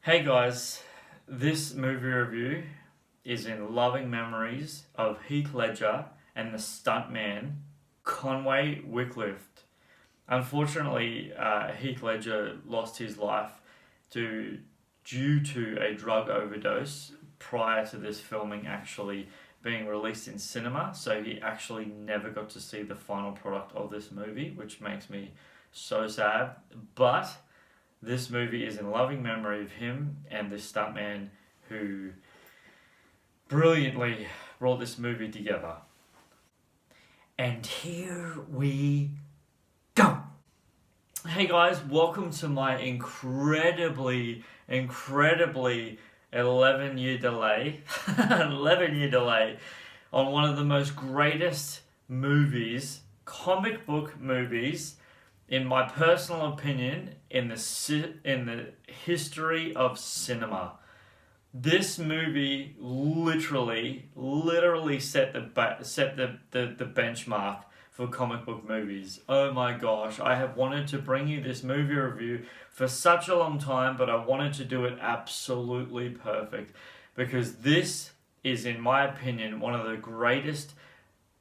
Hey guys, this movie review is in loving memories of Heath Ledger and the stuntman Conway Wycliffe. Unfortunately, Heath Ledger lost his life to, due to a drug overdose prior to this filming actually being released in cinema, so he actually never got to see the final product of this movie, which makes me so sad. But this movie is in loving memory of him and this stuntman who brilliantly brought this movie together. And here we go. Hey guys, welcome to my incredibly 11-year delay 11-year delay on one of the most greatest movies, comic book movies, in my personal opinion, in the history of cinema. This movie literally set the benchmark for comic book movies. Oh my gosh, I have wanted to bring you this movie review for such a long time, but I wanted to do it absolutely perfect because this is, in my opinion, one of the greatest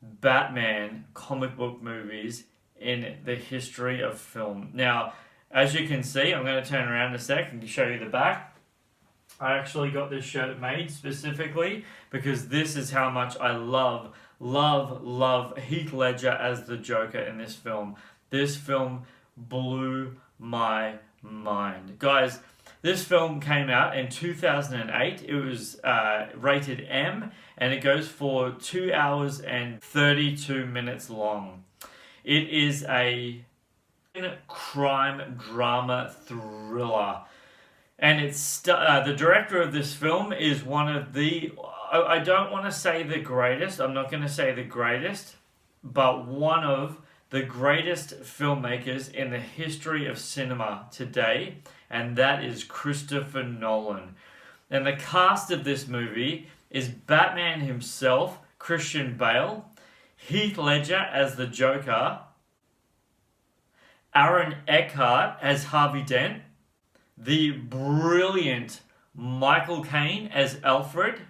Batman comic book movies in the history of film. Now, as you can see, I'm going to turn around in a sec and show you the back. I actually got this shirt made specifically because this is how much I love Heath Ledger as the Joker in this film. This film blew my mind. Guys, this film came out in 2008. It was rated M and it goes for 2 hours and 32 minutes long. It is a crime drama thriller. And it's the director of this film is one of the, I don't want to say the greatest, I'm not going to say the greatest, but one of the greatest filmmakers in the history of cinema today, and that is Christopher Nolan. And the cast of this movie is Batman himself, Christian Bale, Heath Ledger as the Joker, Aaron Eckhart as Harvey Dent, the brilliant Michael Caine as Alfred,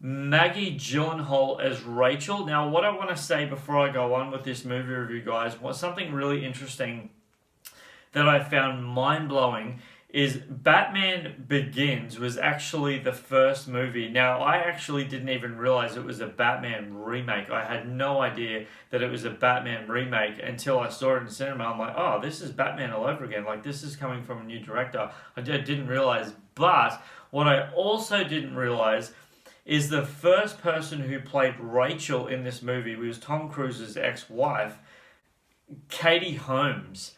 Maggie Gyllenhaal as Rachel. Now, what I want to say before I go on with this movie review, guys, was something really interesting that I found mind-blowing is Batman Begins was actually the first movie. Now, I actually didn't even realize it was a Batman remake. I had no idea that it was a Batman remake until I saw it in cinema. I'm like, oh, this is Batman all over again. Like, this is coming from a new director. I didn't realize. But what I also didn't realize is the first person who played Rachel in this movie was Tom Cruise's ex-wife, Katie Holmes.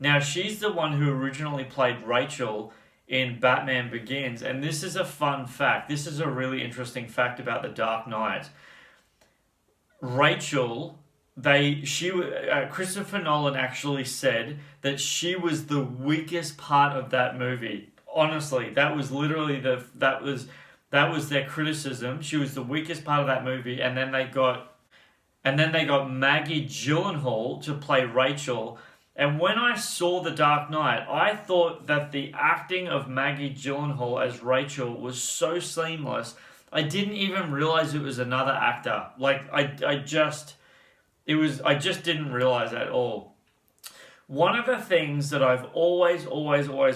Now, she's the one who originally played Rachel in Batman Begins, and this is a fun fact. This is a really interesting fact about The Dark Knight. Rachel, Christopher Nolan actually said that she was the weakest part of that movie. Honestly, that was literally that was their criticism. She was the weakest part of that movie, and then they got Maggie Gyllenhaal to play Rachel. And when I saw The Dark Knight, I thought that the acting of Maggie Gyllenhaal as Rachel was so seamless, I didn't even realize it was another actor. Like, I just didn't realize at all. One of the things that I've always,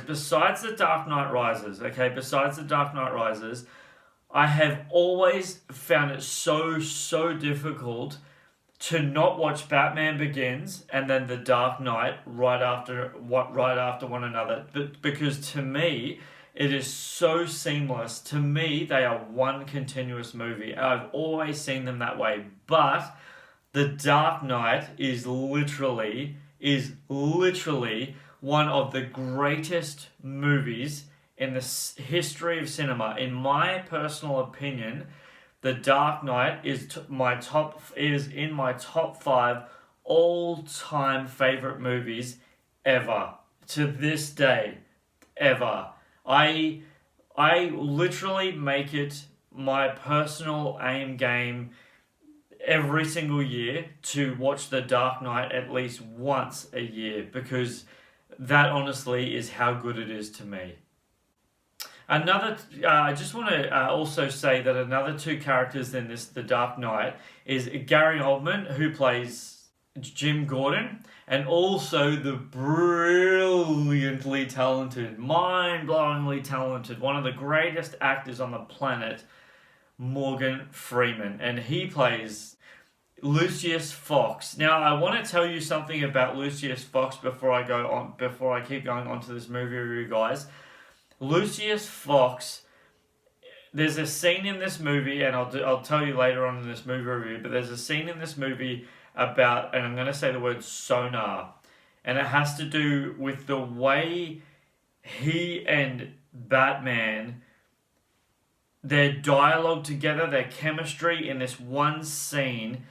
besides The Dark Knight Rises, I have always found it so difficult to not watch Batman Begins and then The Dark Knight right after one another, but because to me it is so seamless. To me, they are one continuous movie. I've always seen them that way. But The Dark Knight is literally one of the greatest movies in the history of cinema. In my personal opinion, The Dark Knight is in my top 5 all-time favorite movies ever. To this day, ever. I literally make it my personal aim game every single year to watch The Dark Knight at least once a year because that honestly is how good it is to me. I just want to also say that another two characters in this, The Dark Knight, is Gary Oldman, who plays Jim Gordon, and also the brilliantly talented, mind-blowingly talented, one of the greatest actors on the planet, Morgan Freeman, and he plays Lucius Fox. Now, I want to tell you something about Lucius Fox before I keep going on to this movie review, guys. Lucius Fox, there's a scene in this movie, and I'll tell you later on in this movie review, but there's a scene in this movie about, and I'm going to say the word sonar, and it has to do with the way he and Batman, their dialogue together, their chemistry in this one scene.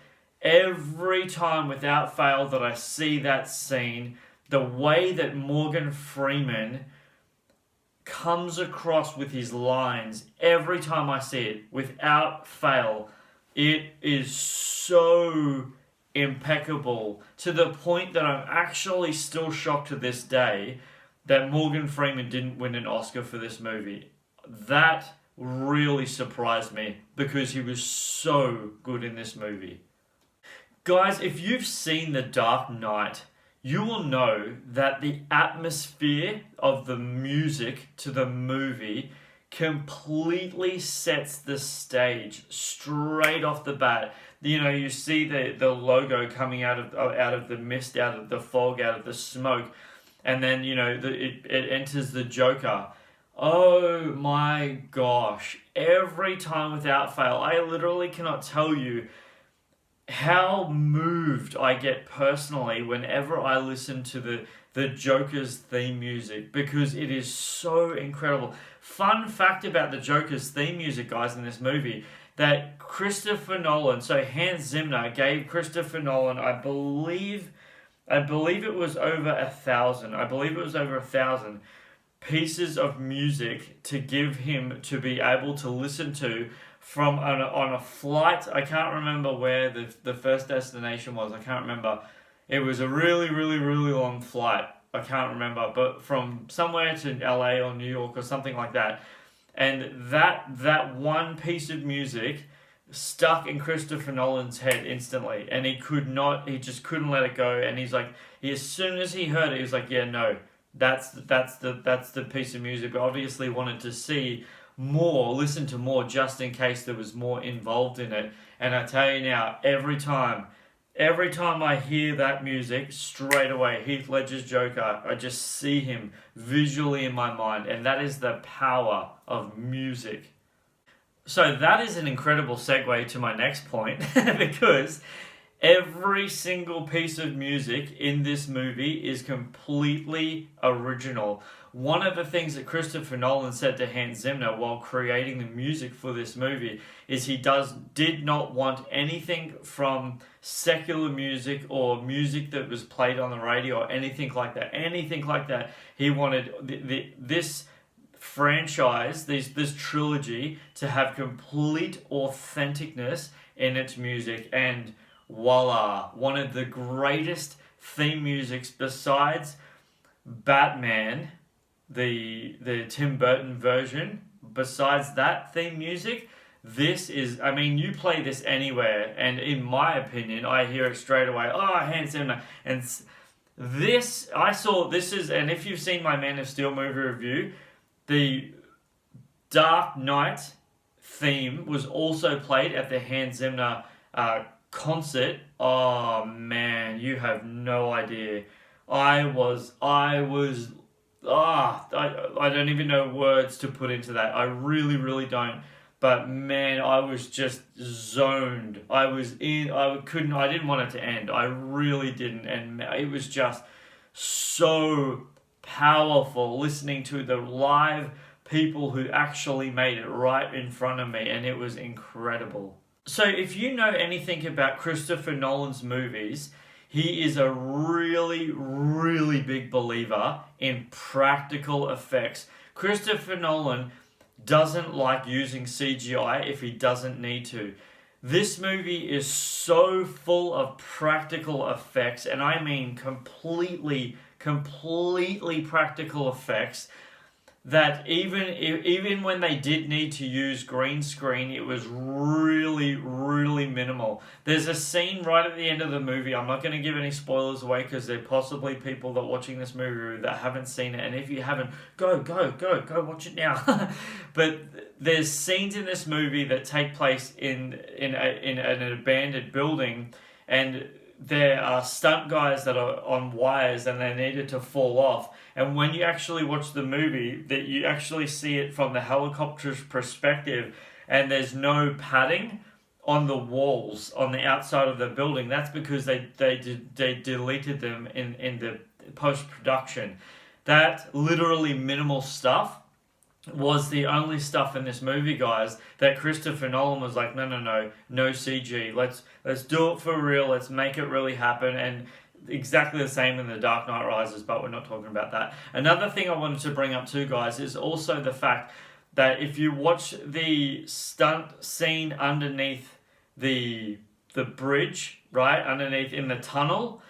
Every time without fail that I see that scene, the way that Morgan Freeman comes across with his lines, every time I see it, without fail, it is so impeccable, to the point that I'm actually still shocked to this day that Morgan Freeman didn't win an Oscar for this movie. That really surprised me, because he was so good in this movie. Guys, if you've seen The Dark Knight, you will know that the atmosphere of the music to the movie completely sets the stage straight off the bat. You know, you see the logo coming out of the mist, out of the fog, out of the smoke, and then, you know, it enters the Joker. Oh my gosh. Every time without fail, I literally cannot tell you how moved I get personally whenever I listen to the Joker's theme music, because it is so incredible. Fun fact about the Joker's theme music, guys, in this movie, that Christopher Nolan, so Hans Zimmer gave Christopher Nolan, I believe it was over 1,000. I believe it was over 1,000 pieces of music to give him to be able to listen to from on a flight. I can't remember where the first destination was. I can't remember. It was a really, really, really long flight. I can't remember, but from somewhere to LA or New York or something like that. And that one piece of music stuck in Christopher Nolan's head instantly, and he just couldn't let it go. And he's like, as soon as he heard it, he was like, yeah, no, that's the piece of music. But obviously wanted to see more, listen to more, just in case there was more involved in it. And I tell you now, every time I hear that music, straight away, Heath Ledger's Joker, I just see him visually in my mind, and that is the power of music. So that is an incredible segue to my next point, because every single piece of music in this movie is completely original. One of the things that Christopher Nolan said to Hans Zimmer while creating the music for this movie is he did not want anything from secular music or music that was played on the radio or anything like that. He wanted this franchise, this trilogy, to have complete authenticness in its music, and voila, one of the greatest theme musics besides Batman, the Tim Burton version. Besides that theme music, this is, I mean, you play this anywhere, and in my opinion, I hear it straight away. Oh, Hans Zimmer. And this, and if you've seen my Man of Steel movie review, the Dark Knight theme was also played at the Hans Zimmer concert. Oh man, you have no idea. I don't even know words to put into that. I really, really don't. But man, I was just zoned. I didn't want it to end. I really didn't. And it was just so powerful listening to the live people who actually made it right in front of me. And it was incredible. So if you know anything about Christopher Nolan's movies, he is a really, really big believer in practical effects. Christopher Nolan doesn't like using CGI if he doesn't need to. This movie is so full of practical effects, and I mean completely practical effects, that even when they did need to use green screen, it was really, really minimal. There's a scene right at the end of the movie. I'm not going to give any spoilers away because there are possibly people that are watching this movie that haven't seen it. And if you haven't, go watch it now. But there's scenes in this movie that take place in an abandoned building, and there are stunt guys that are on wires and they needed to fall off. And when you actually watch the movie, that you actually see it from the helicopter's perspective, and there's no padding on the walls on the outside of the building. That's because they deleted them in the post-production. That literally minimal stuff was the only stuff in this movie, guys, that Christopher Nolan was like, no CG. Let's do it for real. Let's make it really happen. And exactly the same in The Dark Knight Rises, but we're not talking about that. Another thing I wanted to bring up too, guys, is also the fact that if you watch the stunt scene underneath the bridge, right, underneath in the tunnel,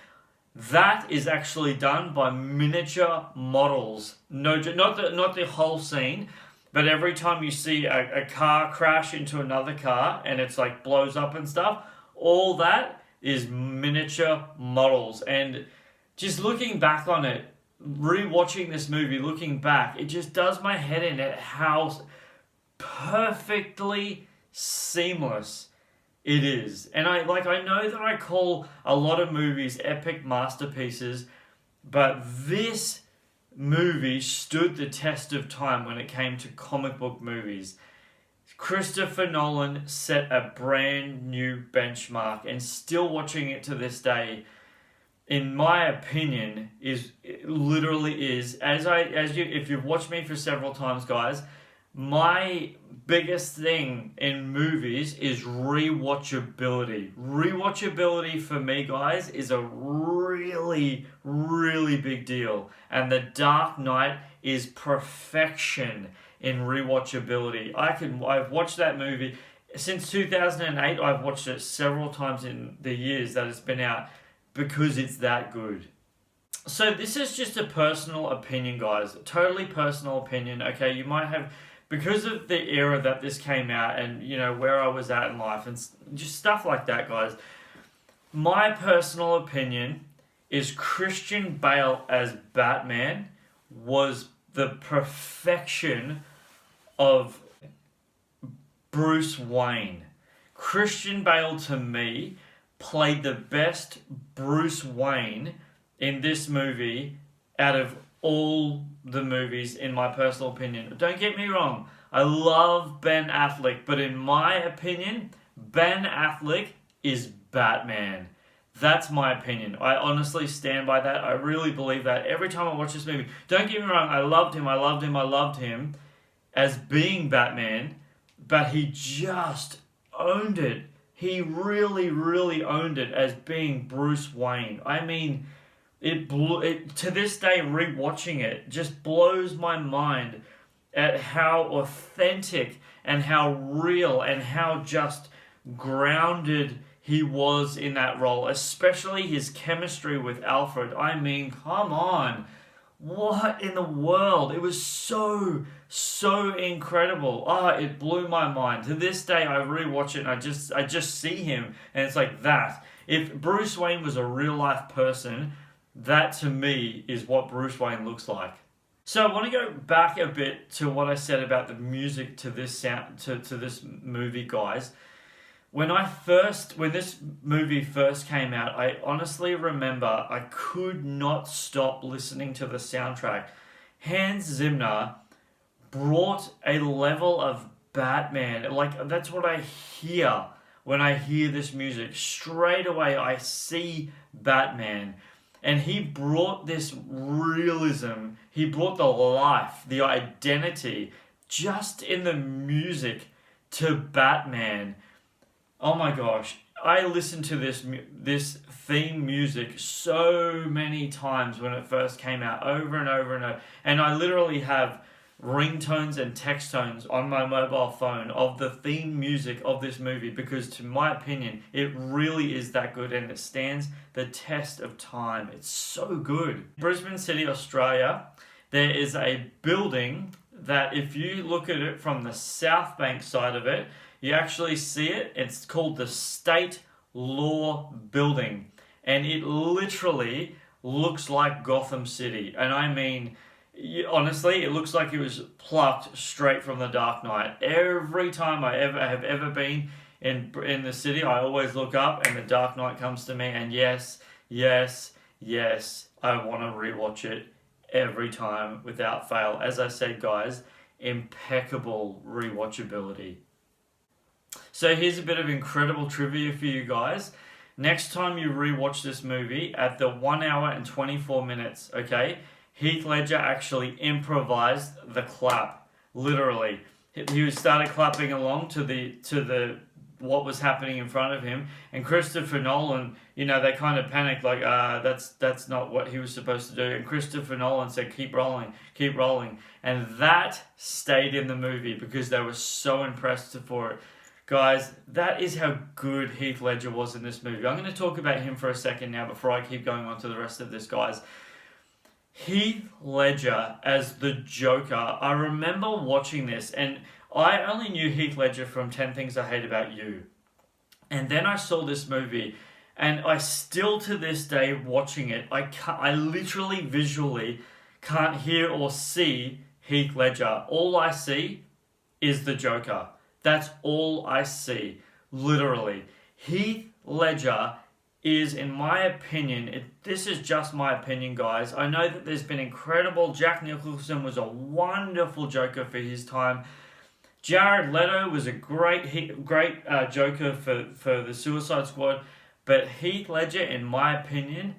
that is actually done by miniature models. No, not the whole scene, but every time you see a car crash into another car and it's like blows up and stuff, all that is miniature models. And just looking back on it, rewatching this movie, looking back, it just does my head in at how perfectly seamless it is. And I know that I call a lot of movies epic masterpieces, but this movie stood the test of time when it came to comic book movies. Christopher Nolan set a brand new benchmark, and still watching it to this day, in my opinion, if you've watched me for several times, guys, my biggest thing in movies is rewatchability. Rewatchability for me, guys, is a really, really big deal. And The Dark Knight is perfection in rewatchability. I've watched that movie since 2008. I've watched it several times in the years that it's been out because it's that good. So this is just a personal opinion, guys. Totally personal opinion. Okay, you might have, because of the era that this came out and, you know, where I was at in life and just stuff like that, guys. My personal opinion is Christian Bale as Batman was the perfection of Bruce Wayne. Christian Bale, to me, played the best Bruce Wayne in this movie out of all the movies, in my personal opinion. Don't get me wrong, I love Ben Affleck, but in my opinion, Ben Affleck is Batman. That's my opinion. I honestly stand by that. I really believe that. Every time I watch this movie, don't get me wrong, I loved him as being Batman, but he just owned it. He really, really owned it as being Bruce Wayne. I mean, to this day, rewatching it just blows my mind at how authentic and how real and how just grounded he was in that role, especially his chemistry with Alfred. I mean, come on. What in the world? It was so incredible. It blew my mind. To this day, I rewatch it and I just see him and it's like that. If Bruce Wayne was a real life person, that to me is what Bruce Wayne looks like. So I want to go back a bit to what I said about the music to this this movie, guys. When this movie first came out, I honestly remember I could not stop listening to the soundtrack. Hans Zimmer brought a level of Batman. Like, that's what I hear when I hear this music. Straight away, I see Batman. And he brought this realism. He brought the life, the identity, just in the music to Batman. Oh my gosh, I listened to this theme music so many times when it first came out, over and over and over. And I literally have ringtones and text tones on my mobile phone of the theme music of this movie because, to my opinion, it really is that good and it stands the test of time. It's so good. Brisbane City, Australia, there is a building that if you look at it from the South Bank side of it, you actually see it. It's called the State Law Building. And it literally looks like Gotham City. And I mean, honestly, it looks like it was plucked straight from the Dark Knight. Every time I have ever been in the city, I always look up and the Dark Knight comes to me. And yes, I want to rewatch it every time without fail. As I said, guys, impeccable rewatchability. So here's a bit of incredible trivia for you guys. Next time you rewatch this movie, at the 1 hour and 24 minutes, okay, Heath Ledger actually improvised the clap. Literally, he started clapping along to the what was happening in front of him, and Christopher Nolan, they kind of panicked, like, that's not what he was supposed to do. And Christopher Nolan said, keep rolling, and that stayed in the movie because they were so impressed for it. Guys, that is how good Heath Ledger was in this movie. I'm going to talk about him for a second now before I keep going on to the rest of this, guys. Heath Ledger as the Joker. I remember watching this, and I only knew Heath Ledger from 10 Things I Hate About You. And then I saw this movie, and I still to this day watching it, I literally visually can't hear or see Heath Ledger. All I see is the Joker. That's all I see, literally. Heath Ledger is, in my opinion, this is just my opinion, guys. I know that there's been incredible. Jack Nicholson was a wonderful Joker for his time. Jared Leto was a great Joker for the Suicide Squad. But Heath Ledger, in my opinion,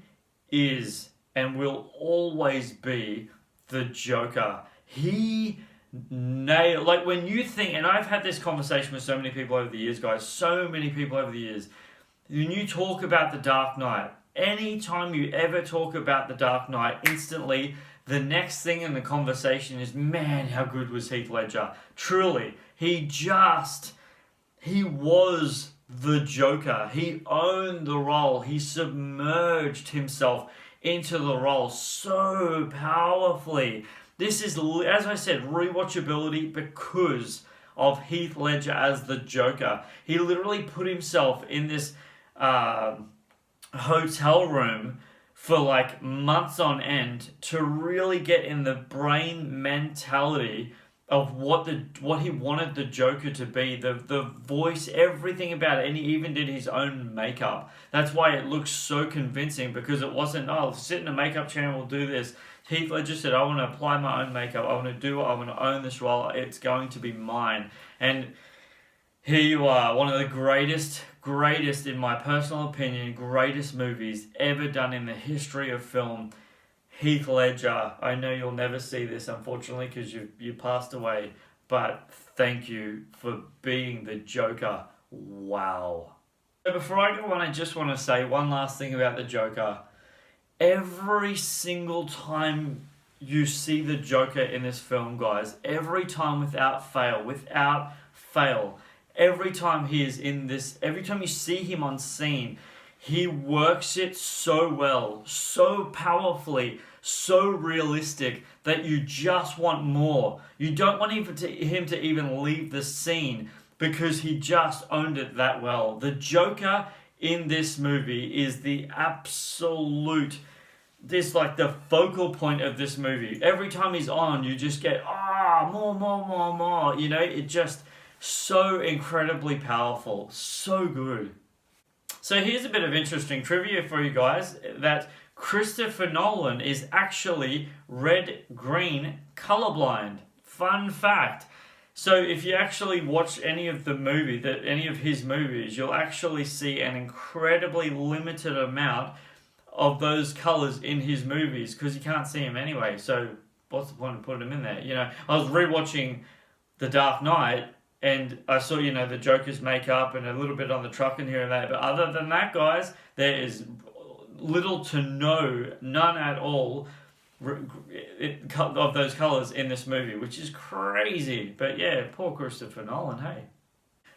is and will always be the Joker. He nailed, like, when you think, and I've had this conversation with so many people over the years, guys, when you talk about the Dark Knight, anytime you ever talk about the Dark Knight, instantly the next thing in the conversation is, man, how good was Heath Ledger? Truly, he was the Joker. He owned the role. He submerged himself into the role so powerfully. This is, as I said, rewatchability because of Heath Ledger as the Joker. He literally put himself in this hotel room for like months on end to really get in the brain mentality of what he wanted the Joker to be, the voice, everything about it, and he even did his own makeup. That's why it looks so convincing, because it wasn't, sit in a makeup chair and we'll do this. Heath Ledger said, I want to apply my own makeup, I want to own this role, it's going to be mine. And here you are, one of the greatest, in my personal opinion, greatest movies ever done in the history of film. Heath Ledger, I know you'll never see this, unfortunately, because you passed away, but thank you for being the Joker. Wow. So before I go on, I just want to say one last thing about the Joker. Every single time you see the Joker in this film, guys, every time without fail, every time he is in this, every time you see him on scene, he works it so well, so powerfully, so realistic that you just want more. You don't want him to even leave the scene because he just owned it that well. The Joker in this movie is the absolute, the focal point of this movie. Every time he's on, you just get, more. It just so incredibly powerful, so good. So here's a bit of interesting trivia for you guys, that Christopher Nolan is actually red-green colorblind. Fun fact. So if you actually watch any of his movies, you'll actually see an incredibly limited amount of those colors in his movies, because you can't see them anyway. So what's the point of putting them in there? I was rewatching The Dark Knight, and I saw, the Joker's makeup and a little bit on the truck and here and there. But other than that, guys, there is little to none at all of those colours in this movie, which is crazy. But yeah, poor Christopher Nolan, hey.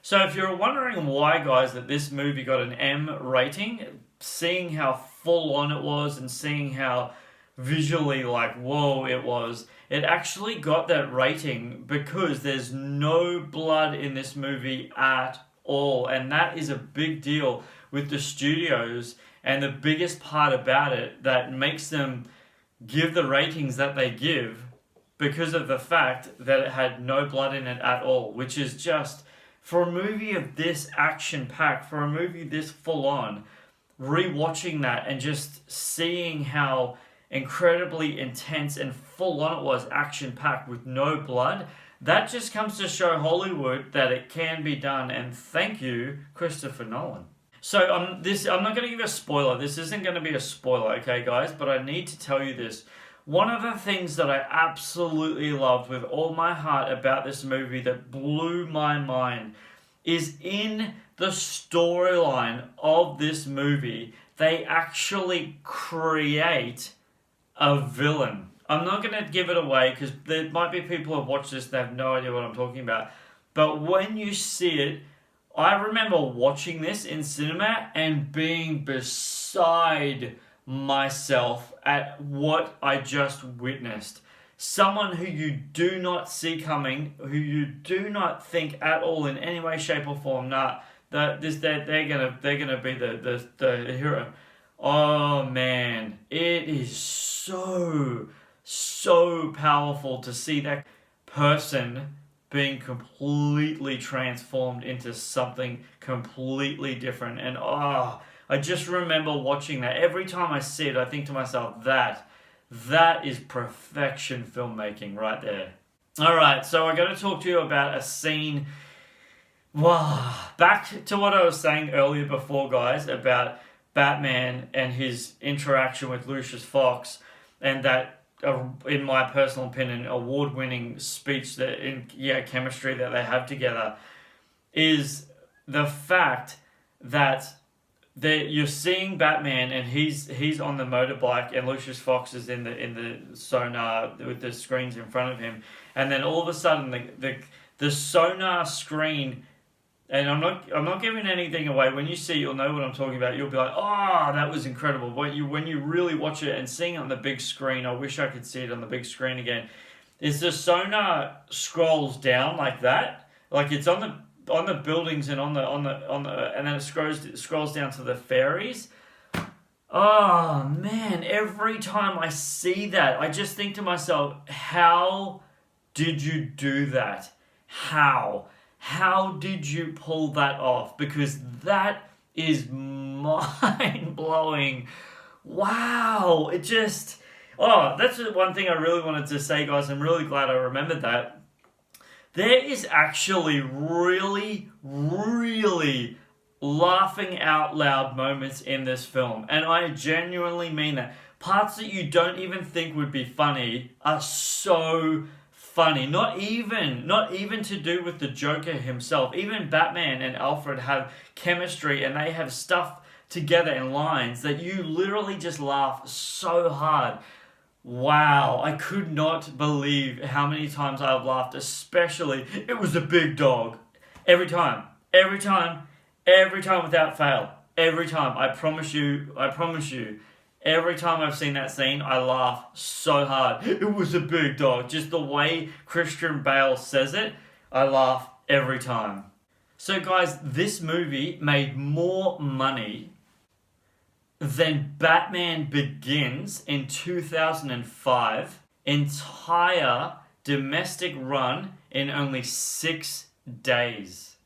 So if you're wondering why, guys, that this movie got an M rating, seeing how full on it was and seeing how visually like whoa it was. It actually got that rating because there's no blood in this movie at all, and that is a big deal with the studios, and the biggest part about it that makes them give the ratings that they give because of the fact that it had no blood in it at all, which is just, for a movie of this action packed, for a movie this full on, rewatching that and just seeing how incredibly intense and full on it was, action packed with no blood, that just comes to show Hollywood that it can be done. And thank you, Christopher Nolan. So I'm not going to give a spoiler. This isn't going to be a spoiler, okay, guys? But I need to tell you this. One of the things that I absolutely loved with all my heart about this movie that blew my mind is in the storyline of this movie, they actually create a villain. I'm not going to give it away because there might be people who have watched this that have no idea what I'm talking about. But when you see it, I remember watching this in cinema and being beside myself at what I just witnessed. Someone who you do not see coming, who you do not think at all in any way, shape, or form. They're gonna be the hero. Oh man, it is so powerful to see that person being completely transformed into something completely different. And I just remember watching that. Every time I see it, I think to myself, that is perfection filmmaking right there. Alright, so I'm going to talk to you about a scene. Wow. Back to what I was saying earlier before, guys, about Batman and his interaction with Lucius Fox, and that, in my personal opinion, award-winning speech, chemistry that they have together, is the fact that you're seeing Batman and he's on the motorbike and Lucius Fox is in the sonar with the screens in front of him, and then all of a sudden the sonar screen, and I'm not giving anything away. When you see, you'll know what I'm talking about. You'll be like, oh, that was incredible. When you really watch it and seeing it on the big screen, I wish I could see it on the big screen again. Is the sonar scrolls down like that, like it's on the buildings and on the and then it scrolls down to the ferries. Oh man, every time I see that, I just think to myself, how did you do that? How did you pull that off? Because that is mind-blowing. Wow. It just... that's one thing I really wanted to say, guys. I'm really glad I remembered that. There is actually really, really laughing out loud moments in this film. And I genuinely mean that. Parts that you don't even think would be funny are so funny. Not even to do with the Joker himself. Even Batman and Alfred have chemistry and they have stuff together in lines that you literally just laugh so hard. Wow, I could not believe how many times I've laughed, especially it was a big dog. Every time without fail. Every time, I promise you. Every time I've seen that scene, I laugh so hard. It was a big dog. Just the way Christian Bale says it, I laugh every time. So guys, this movie made more money than Batman Begins in 2005. Entire domestic run in only 6 days.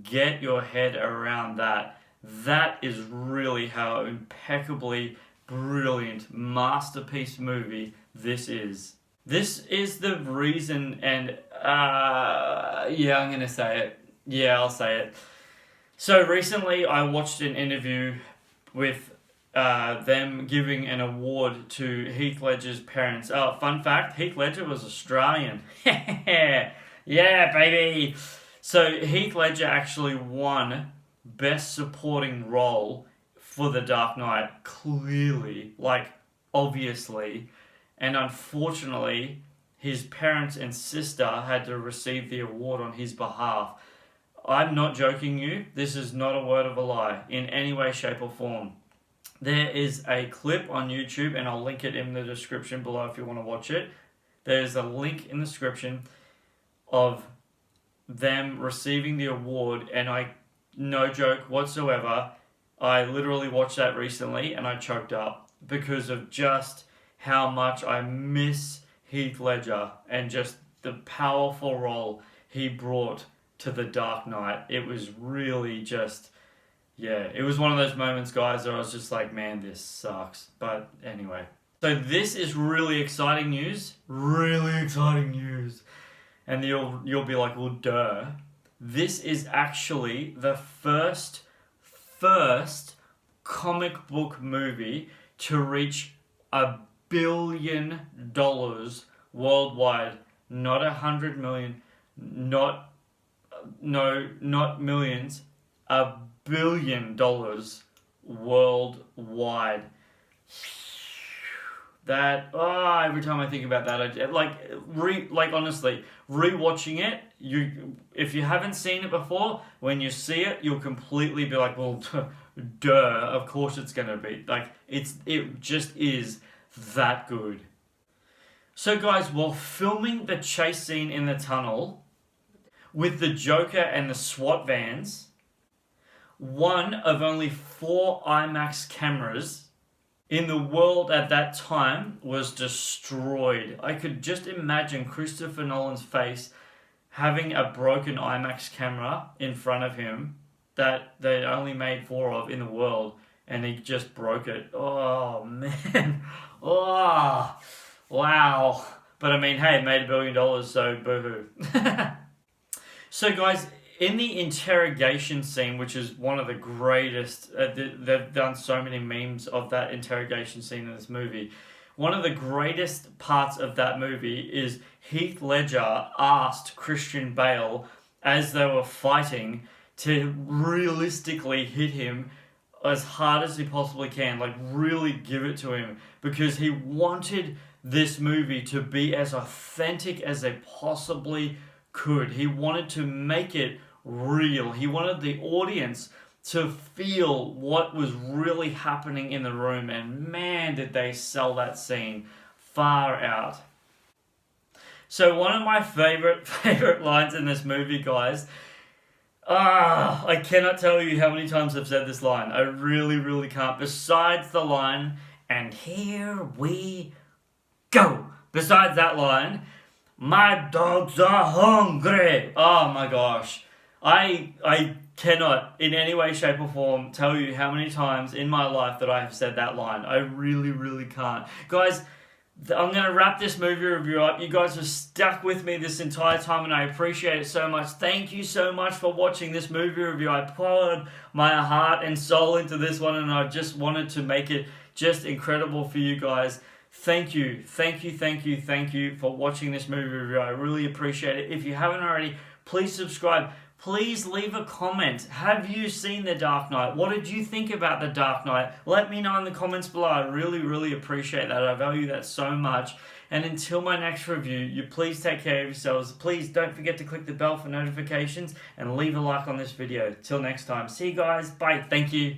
Get your head around that. That is really how impeccably brilliant masterpiece movie this is. This is the reason, and I'm gonna say it. Yeah, I'll say it. So recently I watched an interview with them giving an award to Heath Ledger's parents. Oh, fun fact, Heath Ledger was Australian. Yeah, baby. So Heath Ledger actually won Best Supporting Role for The Dark Knight, clearly, obviously, and unfortunately, his parents and sister had to receive the award on his behalf. I'm not joking you, this is not a word of a lie, in any way, shape or form. There is a clip on YouTube, and I'll link it in the description below if you want to watch it. There's a link in the description of them receiving the award, and I, no joke whatsoever, I literally watched that recently and I choked up because of just how much I miss Heath Ledger and just the powerful role he brought to The Dark Knight. It was really just, yeah, it was one of those moments, guys, where I was just like, man, this sucks. But anyway. So this is really exciting news. Really exciting news. And you'll be like, well, duh. This is actually the first comic book movie to reach $1 billion worldwide. Not 100 million, not millions, $1 billion worldwide. That, every time I think about that, honestly, rewatching it, if you haven't seen it before, when you see it, you'll completely be like, well, duh, of course it's gonna be. Like, it just is that good. So guys, while filming the chase scene in the tunnel with the Joker and the SWAT vans, one of only 4 IMAX cameras in the world at that time was destroyed. I could just imagine Christopher Nolan's face having a broken IMAX camera in front of him that they only made 4 of in the world, and he just broke it. Oh, man. Oh, wow. But I mean, hey, it made $1 billion, so boo-hoo. So guys, in the interrogation scene, which is one of the greatest, they've done so many memes of that interrogation scene in this movie. One of the greatest parts of that movie is Heath Ledger asked Christian Bale, as they were fighting, to realistically hit him as hard as he possibly can, like really give it to him, because he wanted this movie to be as authentic as they possibly could. He wanted to make it real. He wanted the audience to feel what was really happening in the room, and man, did they sell that scene far out. So one of my favorite lines in this movie, guys, I cannot tell you how many times I've said this line. I really can't. Besides the line, and here we go. Besides that line, my dogs are hungry. Oh my gosh. I cannot in any way, shape or form tell you how many times in my life that I have said that line. I really can't. Guys, I'm going to wrap this movie review up. You guys have stuck with me this entire time and I appreciate it so much. Thank you so much for watching this movie review. I poured my heart and soul into this one and I just wanted to make it just incredible for you guys. Thank you for watching this movie review. I really appreciate it. If you haven't already, please subscribe. Please leave a comment. Have you seen The Dark Knight? What did you think about The Dark Knight? Let me know in the comments below. I really appreciate that. I value that so much. And until my next review, you please take care of yourselves. Please don't forget to click the bell for notifications and leave a like on this video. Till next time. See you guys. Bye. Thank you.